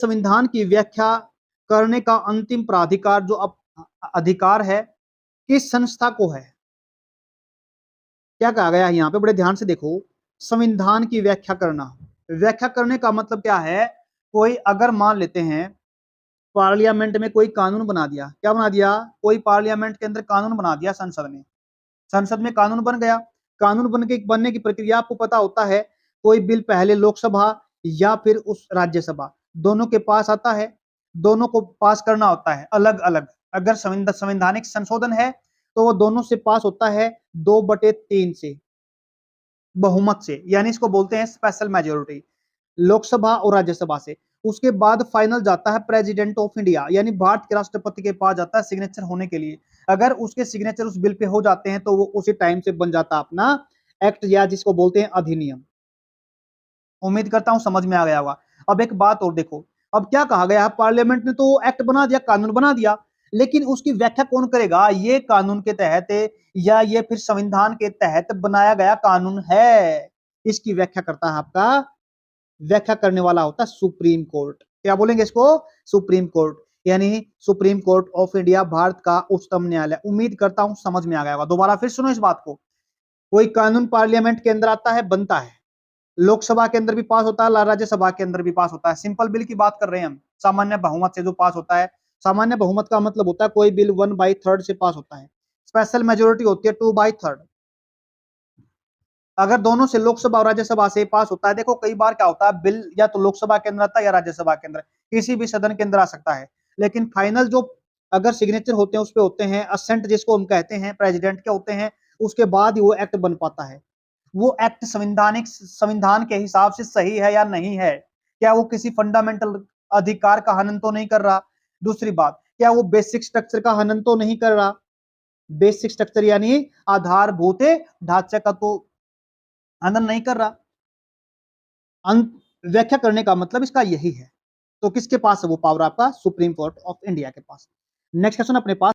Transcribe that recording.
संविधान की व्याख्या करने का अंतिम प्राधिकार जो अधिकार है किस संस्था को है? क्या कहा गया है यहाँ पे, बड़े ध्यान से देखो। संविधान की व्याख्या करना, व्याख्या करने का मतलब क्या है? कोई अगर मान लेते हैं पार्लियामेंट में कोई कानून बना दिया, क्या बना दिया? कोई पार्लियामेंट के अंदर कानून बना दिया, संसद में कानून बन गया। कानून बनने की प्रक्रिया आपको पता होता है, कोई बिल पहले लोकसभा या फिर उस राज्यसभा, दोनों के पास आता है, दोनों को पास करना होता है अलग अलग। अगर संवैधानिक संशोधन है तो वो दोनों से पास होता है 2/3 से, बहुमत से, यानी इसको बोलते हैं स्पेशल मेजोरिटी, लोकसभा और राज्यसभा से। उसके बाद फाइनल जाता है प्रेसिडेंट ऑफ इंडिया, यानी भारत के राष्ट्रपति के पास जाता है सिग्नेचर होने के लिए। अगर उसके सिग्नेचर उस बिल पे हो जाते हैं तो वो उसी टाइम से बन जाता है अपना एक्ट, या जिसको बोलते हैं अधिनियम। उम्मीद करता हूं समझ में आ गया होगा। अब एक बात और देखो, अब क्या कहा गया है, पार्लियामेंट ने तो एक्ट बना दिया, कानून बना दिया, लेकिन उसकी व्याख्या कौन करेगा? ये कानून के तहत या ये फिर संविधान के तहत बनाया गया कानून है, इसकी व्याख्या करता है आपका, व्याख्या करने वाला होता है सुप्रीम कोर्ट। क्या बोलेंगे इसको? सुप्रीम कोर्ट, यानी supreme court of India, Bharat का उच्चतम न्यायालय। उम्मीद करता हूं समझ में आ गया होगा। दोबारा फिर सुनो इस बात को, कोई कानून पार्लियामेंट के अंदर आता है, बनता है, लोकसभा के अंदर भी पास होता है, राज्यसभा के अंदर भी पास होता है। सिंपल बिल की बात कर रहे हैं हम, सामान्य बहुमत से जो पास होता है। सामान्य बहुमत का मतलब होता है कोई बिल 1/3 से पास होता है। स्पेशल मेजोरिटी होती है 2/3। अगर दोनों से, लोकसभा और राज्यसभा से पास होता है, देखो कई बार क्या होता है, बिल या तो लोकसभा के अंदर आता है या राज्यसभा के अंदर, किसी भी सदन के अंदर आ सकता है, लेकिन फाइनल जो अगर सिग्नेचर होते हैं उस पे होते हैं असेंट, जिसको हम कहते हैं, प्रेसिडेंट के होते हैं। उसके बाद ही वो एक्ट बन पाता है। वो एक्ट संविधान के हिसाब से सही है या नहीं है, क्या वो किसी फंडामेंटल अधिकार का हनन तो नहीं कर रहा? दूसरी बात, क्या वो बेसिक स्ट्रक्चर का हनन तो नहीं कर रहा? बेसिक स्ट्रक्चर यानी आधारभूत ढांचे का तो हनन नहीं कर रहा। व्याख्या करने का मतलब इसका यही है। तो किसके पास है वो पावर? आपका सुप्रीम कोर्ट ऑफ इंडिया के पास। नेक्स्ट क्वेश्चन अपने पास